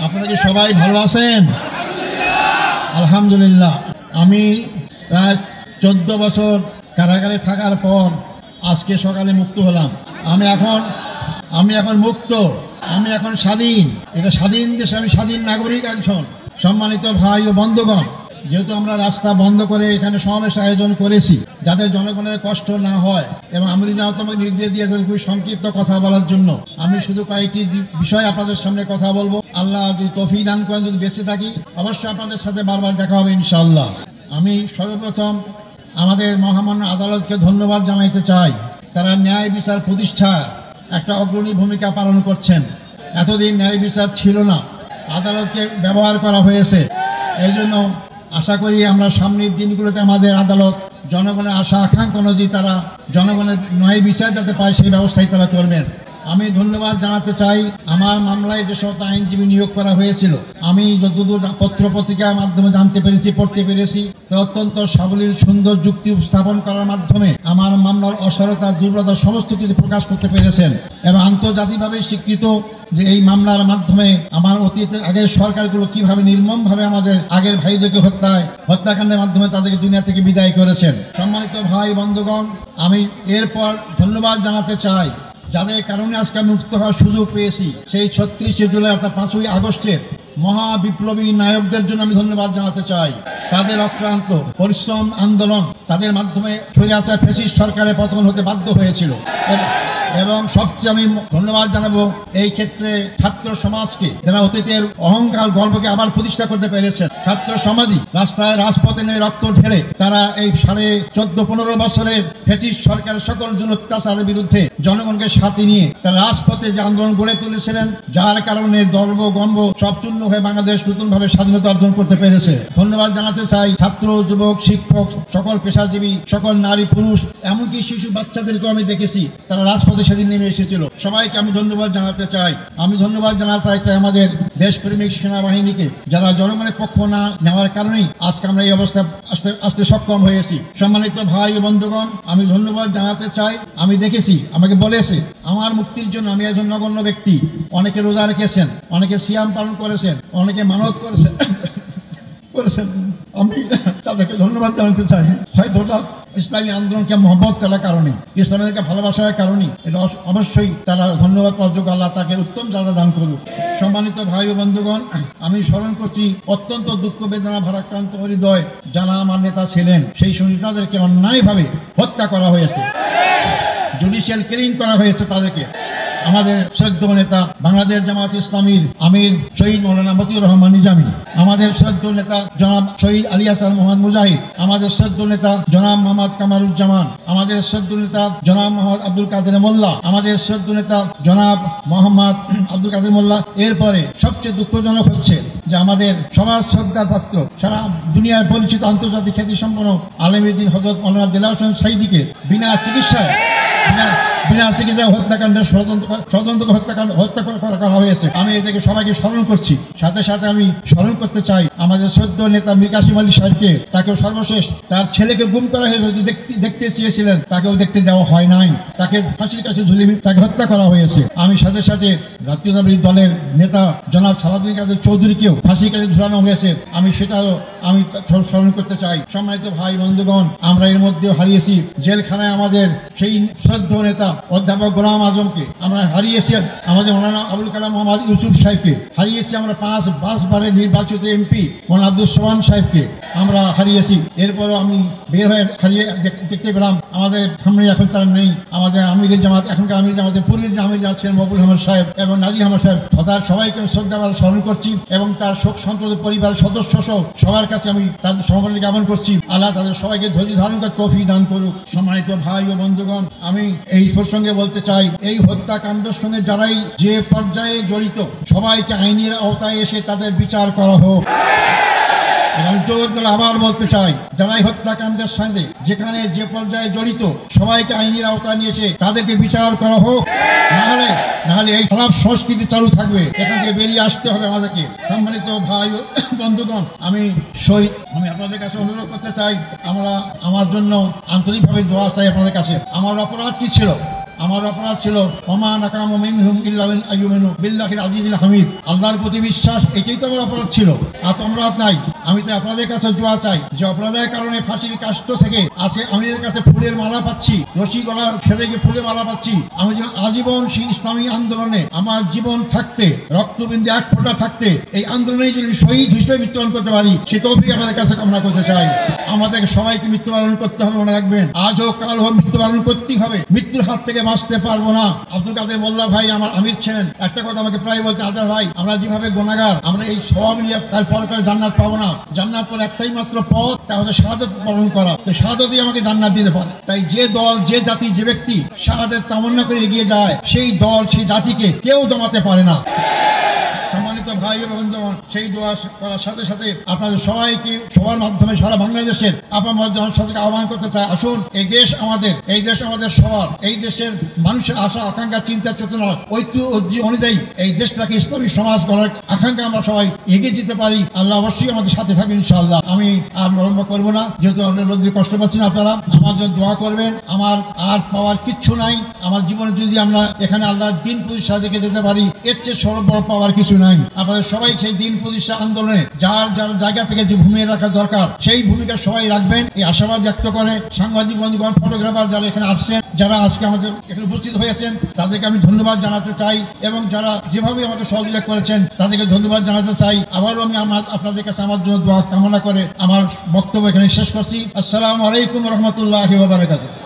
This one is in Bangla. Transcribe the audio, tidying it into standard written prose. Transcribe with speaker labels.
Speaker 1: আপনারা কি সবাই ভালো আছেন? আলহামদুলিল্লাহ। আমি প্রায় 14 বছর কারাগারে থাকার পর আজকে সকালে মুক্ত হলাম। আমি এখন মুক্ত, আমি এখন স্বাধীন। এটা স্বাধীন দেশে আমি স্বাধীন নাগরিক একজন। সম্মানিত ভাই ও বন্ধুগণ, যেহেতু আমরা রাস্তা বন্ধ করে এখানে সমাবেশ আয়োজন করেছি যাতে জনগণের কষ্ট না হয়, এবং আমি তোমাকে নির্দেশ দিয়েছেন খুবই সংক্ষিপ্ত কথা বলার জন্য। আমি শুধু কয়েকটি বিষয় আপনাদের সামনে কথা বলবো। আল্লাহ যদি তৌফিক দান করেন, যদি বেঁচে থাকি, অবশ্যই আপনাদের সাথে বারবার দেখা হবে ইনশাআল্লাহ। আমি সর্বপ্রথম আমাদের মহামান্য আদালতকে ধন্যবাদ জানাইতে চাই। তারা ন্যায় বিচার প্রতিষ্ঠার একটা অগ্রণী ভূমিকা পালন করছেন। এতদিন ন্যায় বিচার ছিল না, আদালতকে ব্যবহার করা হয়েছে। এই জন্য আশা করি আমরা সামনের দিনগুলোতে আমাদের আদালত জনগণের আশা আকাঙ্ক্ষা অনুযায়ী তারা জনগণের ন্যায় বিচার যাতে পায় সেই ব্যবস্থাই তারা করবেন। আমি ধন্যবাদ জানাতে চাই আমার মামলায় যে সব আইনজীবী নিয়োগ করা হয়েছিল, আমি যতদূর পত্র পত্রিকার মাধ্যমে জানতে পেরেছি, পড়তে পেরেছি, অত্যন্ত সাবলীল সুন্দর যুক্তি উপস্থাপন করার মাধ্যমে আমার মামলার অসারতা, দুর্বলতা সমস্ত কিছু প্রকাশ করতে পেরেছেন। এবং আন্তর্জাতিকভাবে স্বীকৃত যে এই মামলার মাধ্যমে আমার অতীতের আগের সরকারগুলো কিভাবে নির্মমভাবে আমাদের আগের ভাইদেরকে হত্যাকাণ্ডের মাধ্যমে তাদেরকে দুনিয়া থেকে বিদায় করেছেন। সম্মানিত ভাই বন্ধুগণ, আমি এরপর ধন্যবাদ জানাতে চাই যাদের কারণে আজকে মুক্ত হওয়ার সুযোগ পেয়েছি। সেই 36শে জুলাই অর্থাৎ 5ই আগস্টের মহাবিপ্লবী নায়কদের জন্য আমি ধন্যবাদ জানাতে চাই। তাদের অক্লান্ত পরিশ্রম আন্দোলন, তাদের মাধ্যমে স্বৈরাচার ফ্যাসিস্ট সরকারের পতন হতে বাধ্য হয়েছিল। এবং সবচেয়ে আমি ধন্যবাদ জানাবো এই ক্ষেত্রে ছাত্র সমাজকে, যারা অতীতের অহংকার গর্বকে আবার প্রতিষ্ঠা করতে পেরেছেন। ছাত্র সমাজই রাস্তায় রাজপথে নেমে রক্ত ঢেলে তারা এই 14.5 বছরের ফ্যাসিস্ট সরকারের সকল অত্যাচারের বিরুদ্ধে জনগণকে সাথে নিয়ে তারা রাজপথে যে আন্দোলন গড়ে তুলেছিলেন, যার কারণে গর্ব গম্ভ সব চূর্ণ হয়ে বাংলাদেশ নতুনভাবে স্বাধীনতা অর্জন করতে পেরেছে। ধন্যবাদ জানাতে চাই ছাত্র, যুবক, শিক্ষক, সকল পেশাজীবী, সকল নারী পুরুষ, এমনকি শিশু বাচ্চাদেরকেও আমি দেখেছি তারা রাজপথে সেদিন নেমে এসেছিল। সবাইকে আমি ধন্যবাদ জানাতে চাই। আমি ধন্যবাদ জানাতে চাই আমাদের দেশপ্রেমিক সেনাবাহিনীকে, যারা জনগণের পক্ষ না নেওয়ার কারণেই আজকে আমরা এই অবস্থা আসতে সক্ষম হয়েছি। সম্মানিত ভাই ও বন্ধুগণ, আমি ধন্যবাদ জানাতে চাই। আমি দেখেছি, আমাকে বলেছে আমার মুক্তির জন্য আমি একজন নগণ্য ব্যক্তি। অনেকে রোজা রেখেছেন, অনেকে সিয়াম পালন করেছেন, অনেকে মানত করেছেন। আমি তাদেরকে ধন্যবাদ জানাতে চাই। হয়তো ইসলামী আন্দোলনকে মহব্বত করার কারণে, ইসলামীকে ভালোবাসার কারণে এটা অবশ্যই তারা ধন্যবাদ পাওয়ার যোগ্য। আল্লাহ তাকে উত্তম যারা দান করুক। সম্মানিত ভাই ও বন্ধুগণ, আমি স্মরণ করছি অত্যন্ত দুঃখ বেদনা ভারাক্রান্ত হৃদয় যারা আমার নেতা ছিলেন, সেই নেতাদেরকে অন্যায়ভাবে হত্যা করা হয়েছে, জুডিশিয়াল কিলিং করা হয়েছে তাদেরকে। আমাদের শ্রদ্ধেয় নেতা বাংলাদেশ জামাত ইসলামীর আমির শহীদ মৌলানা মতিউর রহমান নিজামী, আমাদের শ্রদ্ধেয় নেতা জনাব শহীদ আলী হাসান মোহাম্মদ মুজাহিদ, আমাদের শ্রদ্ধেয় নেতা জনাব মোহাম্মদ কামারুজ্জামান, আমাদের শ্রদ্ধেয় নেতা জনাব মোহাম্মদ আব্দুল কাদের মোল্লা, আমাদের শ্রদ্ধেয় নেতা জনাব মোহাম্মদ আব্দুল কাদের মোল্লা। এরপরে সবচেয়ে দুঃখজনক হচ্ছে যে আমাদের সমাজ শ্রদ্ধার পাত্র, সারা দুনিয়ায় পরিচিত আন্তর্জাতিক খ্যাতিসম্পন্ন আলেমুদ্দিন হযরত মৌলানা দেলাওয়ার হোসেন সাঈদীকে বিনা চিকিৎসায় হত্যাকাণ্ডের হত্যা করা হয়েছে। আমি এটাকে সবাইকে স্মরণ করছি। সাথে সাথে আমি স্মরণ করতে চাই আমাদের শ্রদ্ধেয় নেতা মীর কাসেম আলী সাহেবকে। তাকেও সর্বশেষ তার ছেলেকে গুম করা হয়েছে, দেখতে চেয়েছিলেন, তাকেও দেখতে দেওয়া হয় নাই। তাকে ফাঁসির কাছে ঝুলিয়ে তাকে হত্যা করা হয়েছে। আমি সাথে সাথে জাতীয়তাবাদী দলের নেতা জনাব সালাউদ্দিন কাদের চৌধুরীকেও ফাঁসির কাছে ঝুলানো হয়েছে। আমি সেটাও আমি স্মরণ করতে চাই। সম্মানিত ভাই বন্ধুগণ, আমরা এর মধ্যেও হারিয়েছি জেলখানায় আমাদের সেই শ্রদ্ধেয় নেতা অধ্যাপক গোলাম আজমকে, আমরা হারিয়েছি আমাদের মৌলানা আবুল কালাম মোহাম্মদ ইউসুফ সাহেবকে, হারিয়েছি আমরা 5 বারের নির্বাচিত এমপি মৌলানা আব্দুল সোহান সাহেবকে আমরা হারিয়েছি। এরপরও আমি বের হয়ে দেখতে পেলাম আমাদের সামনে এখন তারা নেই। আমাদের আমিরের জামাত, এখনকার আমির জামাতের পূর্বের যে আমির আছেন মকবুল আহমদ সাহেব এবং নাজি আহমদ সাহেব, তার সবাইকে শ্রদ্ধা স্মরণ করছি এবং তার শোক সন্তপ্ত পরিবারের সদস্য সহ সবার কাছে আমি তাদের সমবেদনা জ্ঞাপন করছি। আল্লাহ তাদের সবাইকে ধৈর্য ধারণ করে তৌফিক দান করুক। সম্মানিত ভাই ও বন্ধুগণ, আমি এই প্রসঙ্গে বলতে চাই, এই হত্যাকাণ্ডের সঙ্গে যারাই যে পর্যায়ে জড়িত সবাইকে আইনের আওতায় এসে তাদের বিচার করা হোক। আমি জোর করে আবার বলতে চাই, যারাই হত্যাকাণ্ডের সঙ্গে যেখানে যে পর্যায়ে জড়িত সবাইকে আইনের আওতায় নিয়ে এসে তাদেরকে বিচার করা হোক। নাহলে এই খারাপ সংস্কৃতি চালু থাকবে। এখান থেকে বেরিয়ে আসতে হবে আমাদেরকে। সম্মানিত ভাই ও বন্ধুগণ, আমি আপনাদের কাছে অনুরোধ করতে চাই, আমার জন্য আন্তরিকভাবে দোয়া চাই আপনাদের কাছে। আমার অপরাধ কি ছিল? আমার অপরাধ ছিল ওমা নাকামু মিনহুম ইল্লা আন আইয়ুমিনু বিল্লাহিল আজিজিল হামিদ। আল্লাহর প্রতি বিশ্বাস, এটাই তো আমার অপরাধ ছিল, আর অপরাধ নাই। আমি তো আপনাদের কাছে দোয়া চাই যে অপরাধের কারণে ফাঁসির কাষ্ট থেকে আছে আমি এর কাছে ফুলের মালা পাচ্ছি, রশি গলা ছেড়ে গিয়ে ফুলের মালা পাচ্ছি। আমি যেন আজীবন সেই ইসলামী আন্দোলনে আমার জীবন থাকতে, রক্তবিন্দু এক ফোঁটা থাকতে এই আন্দোলনে যদি শহীদ হিসেবে মৃত্যুবরণ করতে পারি, সে তৌফিক আপনাদের কাছে কামনা করতে চাই। আমাদের সবাইকে মৃত্যুবরণ করতে হবে, মনে রাখবেন। আজ হোক কাল হোক মৃত্যুবরণ করতেই হবে, মৃত্যুর হাত থেকে বাঁচতে পারবো না। আব্দুল কাদের মোল্লা ভাই আমার আমির ছিলেন, একটা কথা আমাকে প্রায় বলছে, আজার ভাই আমরা যেভাবে গুনাহগার, আমরা এই সব নিয়ে কাল পরকালে জান্নাত পাবো না। জান্নাত পরে একটাই মাত্র পথ, তা হচ্ছে শাহাদাত বরণ করা। তো শাহাদাতই আমাকে জান্নাত দিতে পারে। তাই যে দল, যে জাতি, যে ব্যক্তি শাহাদাত তামান্না করে এগিয়ে যায়, সেই দল, সেই জাতিকে কেউ দমাতে পারে না। সম্মানিত ভাই এবং বন্ধুগণ, সেই দোয়া করার সাথে সাথে আপনাদের সবাইকে সবার মাধ্যমে সারা বাংলাদেশের আপনার জনসাধারণকে আহ্বান করতে চাই, আসুন এই দেশ আমাদের, এই দেশ আমাদের সবার, এই দেশের মানুষের আশা আকাঙ্ক্ষা, চিন্তা চেতনা, ঐক্য অনুযায়ী এই দেশটাকে ইসলামী সমাজ গড়ার আকাঙ্ক্ষা আমরা সবাই এগিয়ে যেতে পারি। আল্লাহ অবশ্যই আমাদের সাথে থাকবেন ইনশাআল্লাহ। আমি আর বিলম্ব করবো না, যেহেতু আপনার রোদ্রে কষ্ট পাচ্ছেন, আপনারা আমার জন্য দোয়া করবেন। আমার আর পাওয়ার কিচ্ছু নাই, আমার জীবনে যদি আমরা এখানে আল্লাহর দিন প্রতিষ্ঠা দেখে যেতে পারি, এর চেয়ে সর্ব বড় পাওয়ার কিছু নাই। আপনাদের সবাই সেই দিন প্রতিষ্ঠা আন্দোলনে যার যার জায়গা থেকে যে ভূমিকা রাখা দরকার, সেই ভূমিকা সবাই রাখবেন, এই আশাবাদ ব্যক্ত করে সাংবাদিক বন্ধুগণ, ফটোগ্রাফার যারা এখানে আসছেন, যারা আজকে আমাদের এখানে উপস্থিত হয়েছেন, তাদেরকে আমি ধন্যবাদ জানাতে চাই, এবং যারা যেভাবে আমাকে সহযোগিতা করেছেন তাদেরকে ধন্যবাদ জানাতে চাই। আবারও আমি আপনাদের কাছে আমার জন্য দোয়া কামনা করে আমার বক্তব্য এখানে শেষ করছি। আসসালামু আলাইকুম রহমতুল্লাহি ওয়া বারাকাতুহু।